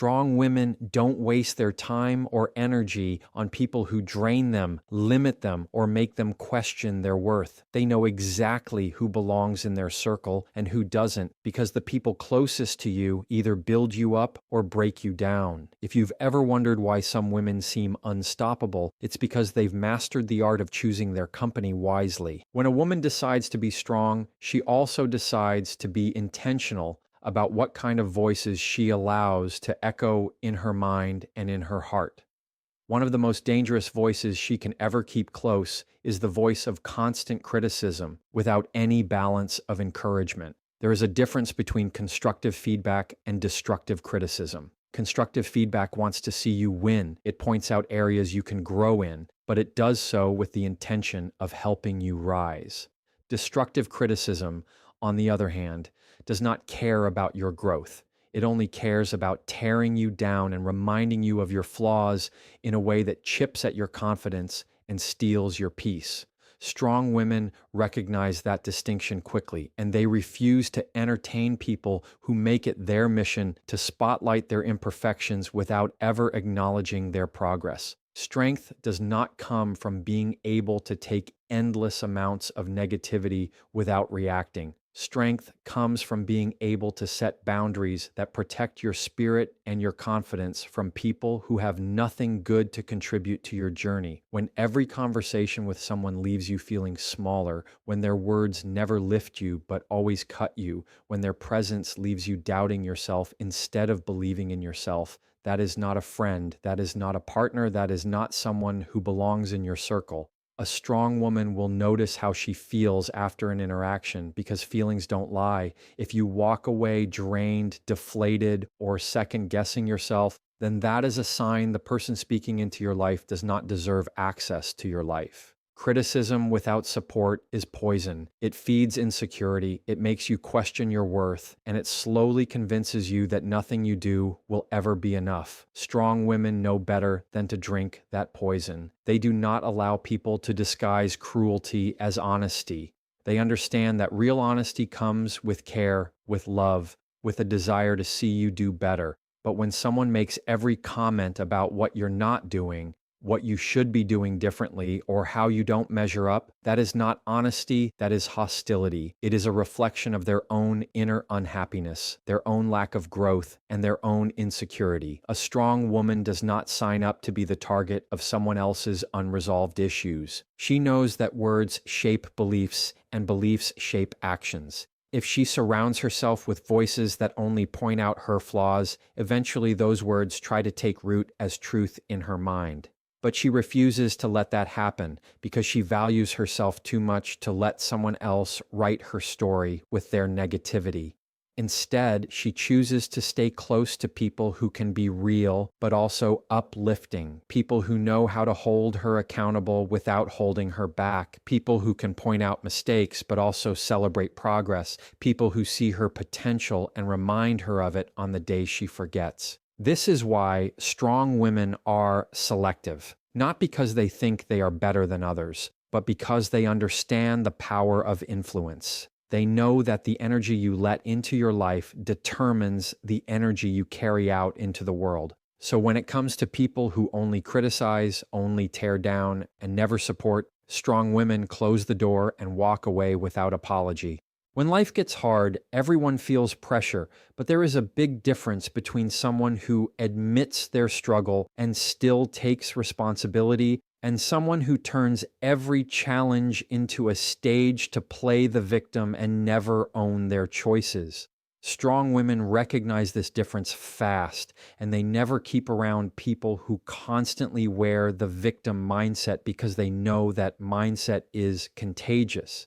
Strong women don't waste their time or energy on people who drain them, limit them, or make them question their worth. They know exactly who belongs in their circle and who doesn't, because the people closest to you either build you up or break you down. If you've ever wondered why some women seem unstoppable, it's because they've mastered the art of choosing their company wisely. When a woman decides to be strong, she also decides to be intentional about what kind of voices she allows to echo in her mind and in her heart. One of the most dangerous voices she can ever keep close is the voice of constant criticism without any balance of encouragement. There is a difference between constructive feedback and destructive criticism. Constructive feedback wants to see you win. It points out areas you can grow in, but it does so with the intention of helping you rise. Destructive criticism, on the other hand, does not care about your growth. It only cares about tearing you down and reminding you of your flaws in a way that chips at your confidence and steals your peace. Strong women recognize that distinction quickly, and they refuse to entertain people who make it their mission to spotlight their imperfections without ever acknowledging their progress. Strength does not come from being able to take endless amounts of negativity without reacting. Strength comes from being able to set boundaries that protect your spirit and your confidence from people who have nothing good to contribute to your journey. When every conversation with someone leaves you feeling smaller, when their words never lift you but always cut you, when their presence leaves you doubting yourself instead of believing in yourself, that is not a friend, that is not a partner, that is not someone who belongs in your circle. A strong woman will notice how she feels after an interaction because feelings don't lie. If you walk away drained, deflated, or second-guessing yourself, then that is a sign the person speaking into your life does not deserve access to your life. Criticism without support is poison. It feeds insecurity, it makes you question your worth, and it slowly convinces you that nothing you do will ever be enough. Strong women know better than to drink that poison. They do not allow people to disguise cruelty as honesty. They understand that real honesty comes with care, with love, with a desire to see you do better. But when someone makes every comment about what you're not doing, what you should be doing differently, or how you don't measure up, that is not honesty, that is hostility. It is a reflection of their own inner unhappiness, their own lack of growth, and their own insecurity. A strong woman does not sign up to be the target of someone else's unresolved issues. She knows that words shape beliefs, and beliefs shape actions. If she surrounds herself with voices that only point out her flaws, eventually those words try to take root as truth in her mind. But she refuses to let that happen because she values herself too much to let someone else write her story with their negativity. Instead, she chooses to stay close to people who can be real but also uplifting, people who know how to hold her accountable without holding her back, people who can point out mistakes but also celebrate progress, people who see her potential and remind her of it on the day she forgets. This is why strong women are selective, not because they think they are better than others, but because they understand the power of influence. They know that the energy you let into your life determines the energy you carry out into the world. So when it comes to people who only criticize, only tear down, and never support, strong women close the door and walk away without apology. When life gets hard, everyone feels pressure, but there is a big difference between someone who admits their struggle and still takes responsibility and someone who turns every challenge into a stage to play the victim and never own their choices. Strong women recognize this difference fast, and they never keep around people who constantly wear the victim mindset because they know that mindset is contagious.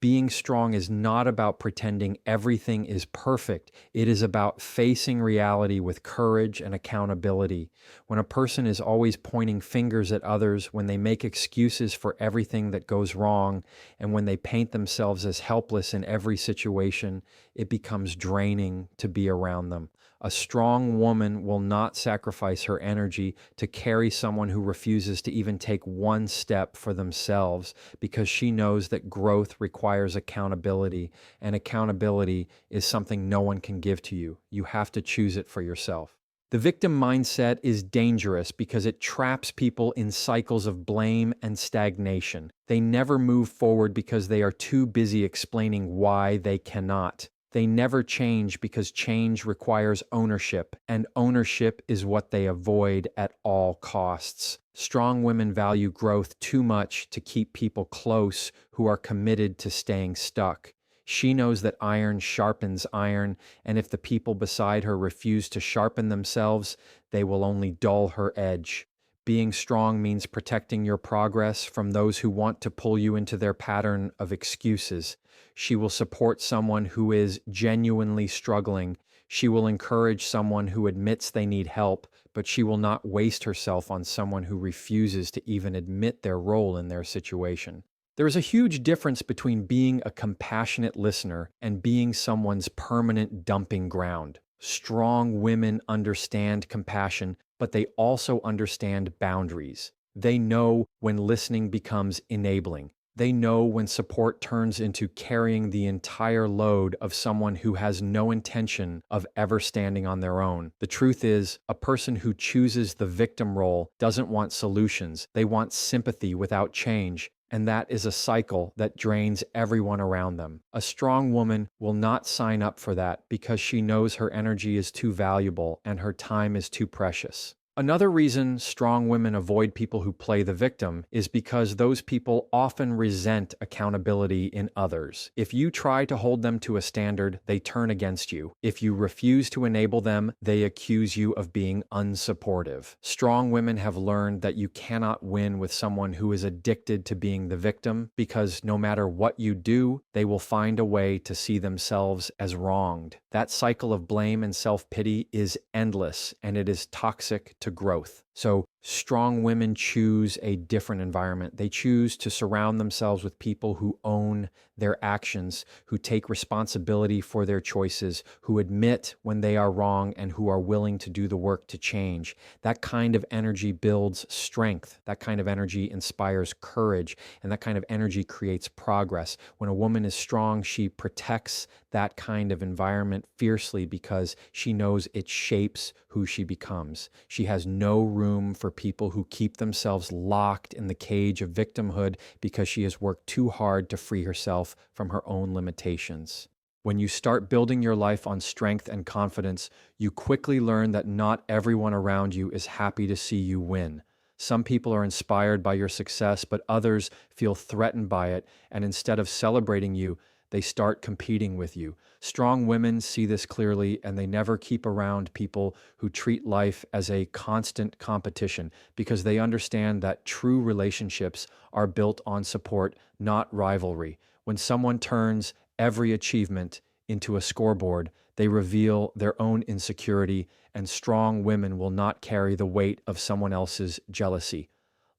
Being strong is not about pretending everything is perfect. It is about facing reality with courage and accountability. When a person is always pointing fingers at others, when they make excuses for everything that goes wrong, and when they paint themselves as helpless in every situation, it becomes draining to be around them. A strong woman will not sacrifice her energy to carry someone who refuses to even take one step for themselves because she knows that growth requires accountability, and accountability is something no one can give to you. You have to choose it for yourself. The victim mindset is dangerous because it traps people in cycles of blame and stagnation. They never move forward because they are too busy explaining why they cannot. They never change because change requires ownership, and ownership is what they avoid at all costs. Strong women value growth too much to keep people close who are committed to staying stuck. She knows that iron sharpens iron, and if the people beside her refuse to sharpen themselves, they will only dull her edge. Being strong means protecting your progress from those who want to pull you into their pattern of excuses. She will support someone who is genuinely struggling. She will encourage someone who admits they need help, but she will not waste herself on someone who refuses to even admit their role in their situation. There is a huge difference between being a compassionate listener and being someone's permanent dumping ground. Strong women understand compassion, but they also understand boundaries. They know when listening becomes enabling. They know when support turns into carrying the entire load of someone who has no intention of ever standing on their own. The truth is, a person who chooses the victim role doesn't want solutions. They want sympathy without change. And that is a cycle that drains everyone around them. A strong woman will not sign up for that because she knows her energy is too valuable and her time is too precious. Another reason strong women avoid people who play the victim is because those people often resent accountability in others. If you try to hold them to a standard, they turn against you. If you refuse to enable them, they accuse you of being unsupportive. Strong women have learned that you cannot win with someone who is addicted to being the victim because no matter what you do, they will find a way to see themselves as wronged. That cycle of blame and self-pity is endless, and it is toxic to growth. So strong women choose a different environment. They choose to surround themselves with people who own their actions, who take responsibility for their choices, who admit when they are wrong, and who are willing to do the work to change. That kind of energy builds strength. That kind of energy inspires courage, and that kind of energy creates progress. When a woman is strong, she protects that kind of environment fiercely because she knows it shapes who she becomes. She has no room for people who keep themselves locked in the cage of victimhood because she has worked too hard to free herself from her own limitations. When you start building your life on strength and confidence, you quickly learn that not everyone around you is happy to see you win. Some people are inspired by your success, but others feel threatened by it, and instead of celebrating you, they start competing with you. Strong women see this clearly, and they never keep around people who treat life as a constant competition because they understand that true relationships are built on support, not rivalry. When someone turns every achievement into a scoreboard, they reveal their own insecurity, and strong women will not carry the weight of someone else's jealousy.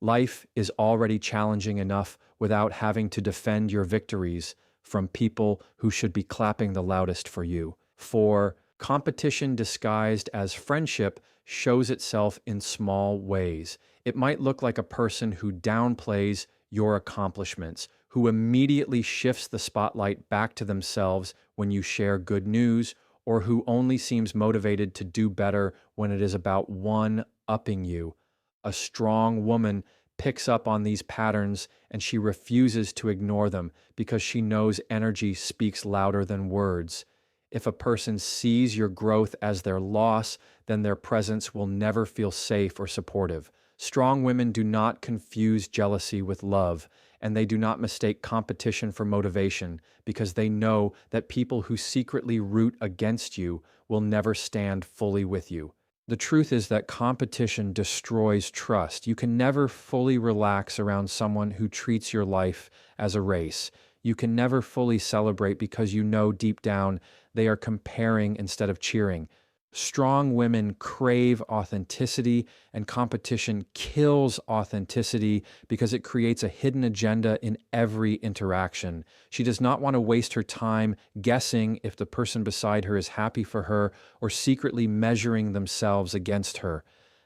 Life is already challenging enough without having to defend your victories from people who should be clapping the loudest for you. For competition disguised as friendship shows itself in small ways. It might look like a person who downplays your accomplishments, who immediately shifts the spotlight back to themselves when you share good news, or who only seems motivated to do better when it is about one-upping you. A strong woman picks up on these patterns and she refuses to ignore them because she knows energy speaks louder than words. If a person sees your growth as their loss, then their presence will never feel safe or supportive. Strong women do not confuse jealousy with love, and they do not mistake competition for motivation because they know that people who secretly root against you will never stand fully with you. The truth is that competition destroys trust. You can never fully relax around someone who treats your life as a race. You can never fully celebrate because you know deep down they are comparing instead of cheering. Strong women crave authenticity, and competition kills authenticity because it creates a hidden agenda in every interaction. She does not want to waste her time guessing if the person beside her is happy for her or secretly measuring themselves against her.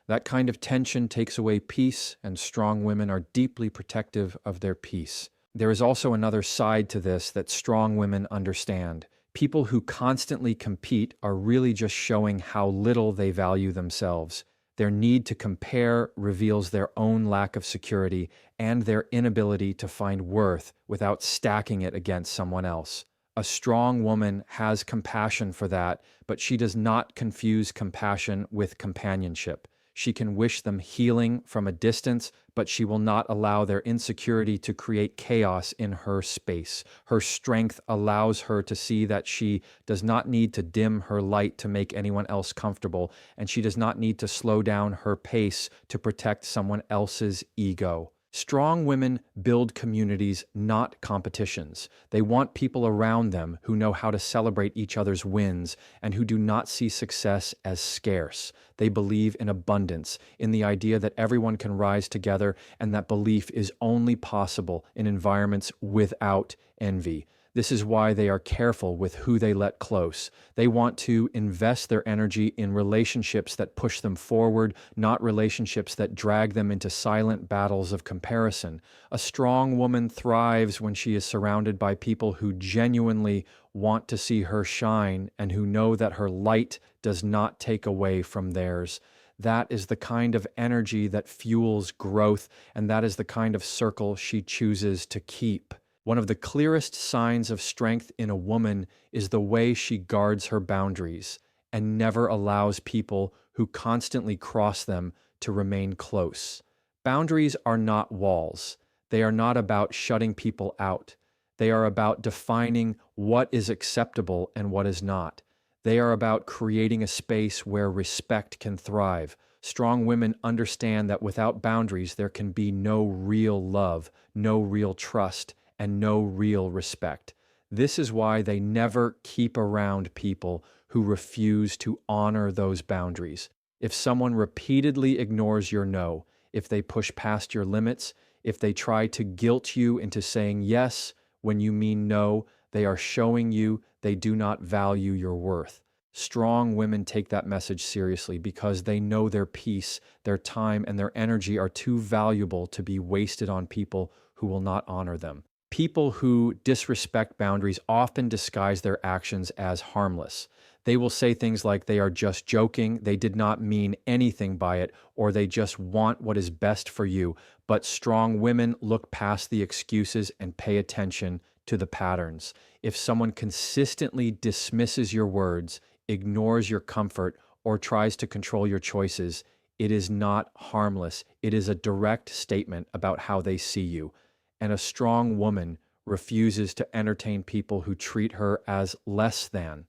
That kind of tension takes away peace, and strong women are deeply protective of their peace. There is also another side to this that strong women understand. People who constantly compete are really just showing how little they value themselves. Their need to compare reveals their own lack of security and their inability to find worth without stacking it against someone else. A strong woman has compassion for that, but she does not confuse compassion with companionship. She can wish them healing from a distance, but she will not allow their insecurity to create chaos in her space. Her strength allows her to see that she does not need to dim her light to make anyone else comfortable, and she does not need to slow down her pace to protect someone else's ego. Strong women build communities, not competitions. They want people around them who know how to celebrate each other's wins and who do not see success as scarce. They believe in abundance, in the idea that everyone can rise together, and that belief is only possible in environments without envy. This is why they are careful with who they let close. They want to invest their energy in relationships that push them forward, not relationships that drag them into silent battles of comparison. A strong woman thrives when she is surrounded by people who genuinely want to see her shine and who know that her light does not take away from theirs. That is the kind of energy that fuels growth, and that is the kind of circle she chooses to keep. One of the clearest signs of strength in a woman is the way she guards her boundaries and never allows people who constantly cross them to remain close. Boundaries are not walls. They are not about shutting people out. They are about defining what is acceptable and what is not. They are about creating a space where respect can thrive. Strong women understand that without boundaries, there can be no real love, no real trust, and no real respect. This is why they never keep around people who refuse to honor those boundaries. If someone repeatedly ignores your no, if they push past your limits, if they try to guilt you into saying yes when you mean no, they are showing you they do not value your worth. Strong women take that message seriously because they know their peace, their time, and their energy are too valuable to be wasted on people who will not honor them. People who disrespect boundaries often disguise their actions as harmless. They will say things like they are just joking, they did not mean anything by it, or they just want what is best for you. But strong women look past the excuses and pay attention to the patterns. If someone consistently dismisses your words, ignores your comfort, or tries to control your choices, it is not harmless. It is a direct statement about how they see you. And a strong woman refuses to entertain people who treat her as less than.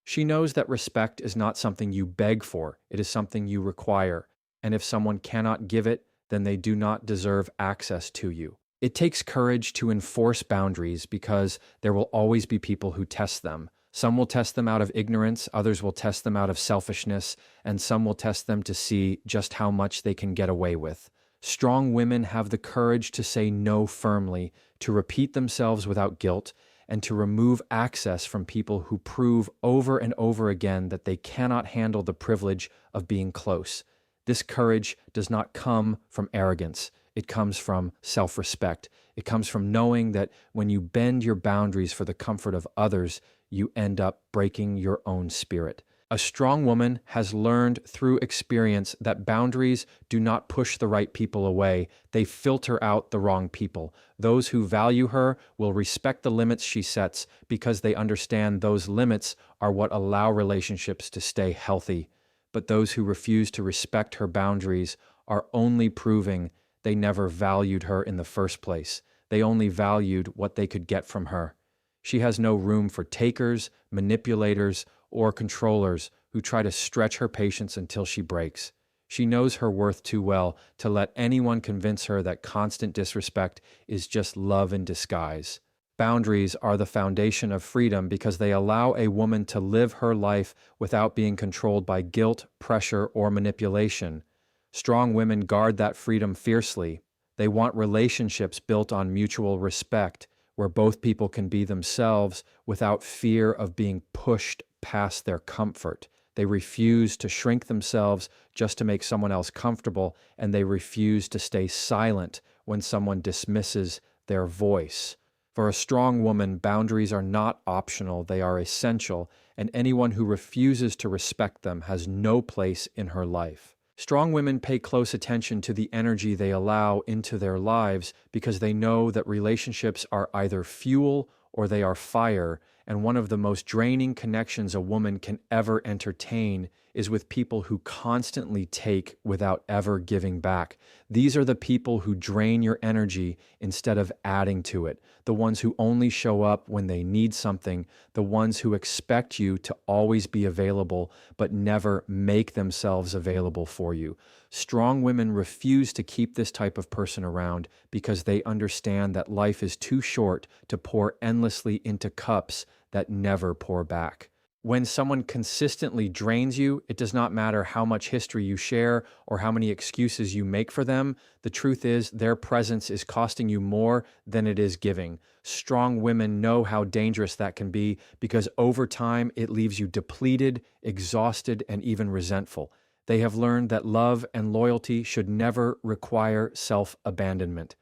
She knows that respect is not something you beg for, it is something you require. And if someone cannot give it, then they do not deserve access to you. It takes courage to enforce boundaries because there will always be people who test them. Some will test them out of ignorance, others will test them out of selfishness, and some will test them to see just how much they can get away with. Strong women have the courage to say no firmly, to repeat themselves without guilt, and to remove access from people who prove over and over again that they cannot handle the privilege of being close. This courage does not come from arrogance. It comes from self-respect. It comes from knowing that when you bend your boundaries for the comfort of others, you end up breaking your own spirit. A strong woman has learned through experience that boundaries do not push the right people away. They filter out the wrong people. Those who value her will respect the limits she sets because they understand those limits are what allow relationships to stay healthy. But those who refuse to respect her boundaries are only proving they never valued her in the first place. They only valued what they could get from her. She has no room for takers, manipulators, or controllers who try to stretch her patience until she breaks. She knows her worth too well to let anyone convince her that constant disrespect is just love in disguise. Boundaries are the foundation of freedom because they allow a woman to live her life without being controlled by guilt, pressure, or manipulation. Strong women guard that freedom fiercely. They want relationships built on mutual respect, where both people can be themselves without fear of being pushed past their comfort. They refuse to shrink themselves just to make someone else comfortable, and they refuse to stay silent when someone dismisses their voice. For a strong woman, boundaries are not optional, they are essential, and anyone who refuses to respect them has no place in her life. Strong women pay close attention to the energy they allow into their lives because they know that relationships are either fuel or they are fire, and one of the most draining connections a woman can ever entertain is with people who constantly take without ever giving back. These are the people who drain your energy instead of adding to it, the ones who only show up when they need something, the ones who expect you to always be available but never make themselves available for you. Strong women refuse to keep this type of person around because they understand that life is too short to pour endlessly into cups that never pour back. When someone consistently drains you, it does not matter how much history you share or how many excuses you make for them. The truth is, their presence is costing you more than it is giving. Strong women know how dangerous that can be because over time it leaves you depleted, exhausted, and even resentful. They have learned that love and loyalty should never require self-abandonment.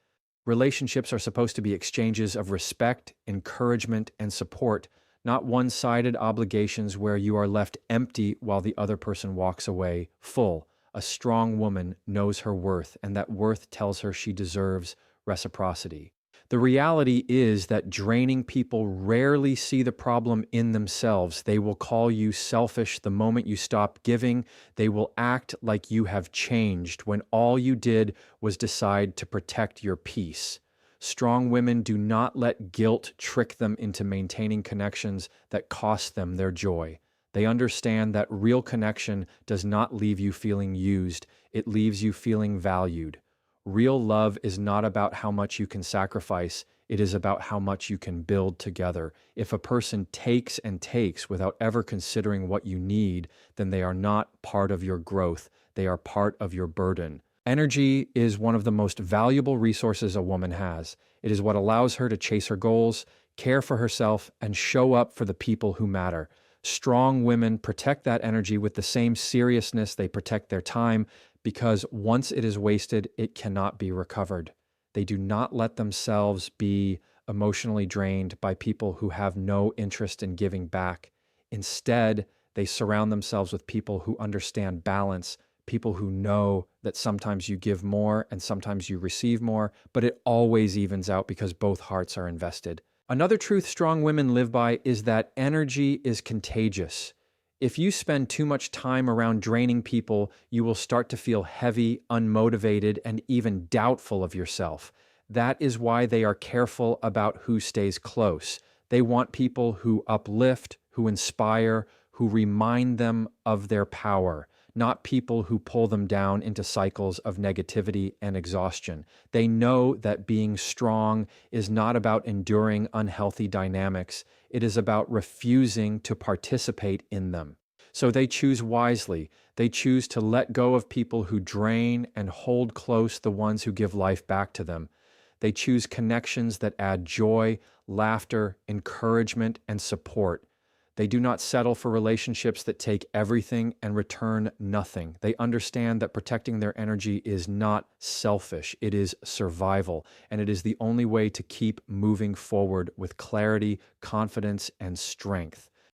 Relationships are supposed to be exchanges of respect, encouragement, and support, not one-sided obligations where you are left empty while the other person walks away full. A strong woman knows her worth, and that worth tells her she deserves reciprocity. The reality is that draining people rarely see the problem in themselves. They will call you selfish the moment you stop giving. They will act like you have changed when all you did was decide to protect your peace. Strong women do not let guilt trick them into maintaining connections that cost them their joy. They understand that real connection does not leave you feeling used, it leaves you feeling valued. Real love is not about how much you can sacrifice, it is about how much you can build together. If a person takes and takes without ever considering what you need, then they are not part of your growth, they are part of your burden. Energy is one of the most valuable resources a woman has. It is what allows her to chase her goals, care for herself, and show up for the people who matter. Strong women protect that energy with the same seriousness they protect their time, because once it is wasted, it cannot be recovered. They do not let themselves be emotionally drained by people who have no interest in giving back. Instead, they surround themselves with people who understand balance, people who know that sometimes you give more and sometimes you receive more, but it always evens out because both hearts are invested. Another truth strong women live by is that energy is contagious. If you spend too much time around draining people, you will start to feel heavy, unmotivated, and even doubtful of yourself. That is why they are careful about who stays close. They want people who uplift, who inspire, who remind them of their power, not people who pull them down into cycles of negativity and exhaustion. They know that being strong is not about enduring unhealthy dynamics. It is about refusing to participate in them. So they choose wisely. They choose to let go of people who drain and hold close the ones who give life back to them. They choose connections that add joy, laughter, encouragement, and support. They do not settle for relationships that take everything and return nothing. They understand that protecting their energy is not selfish, it is survival, and it is the only way to keep moving forward with clarity, confidence, and strength.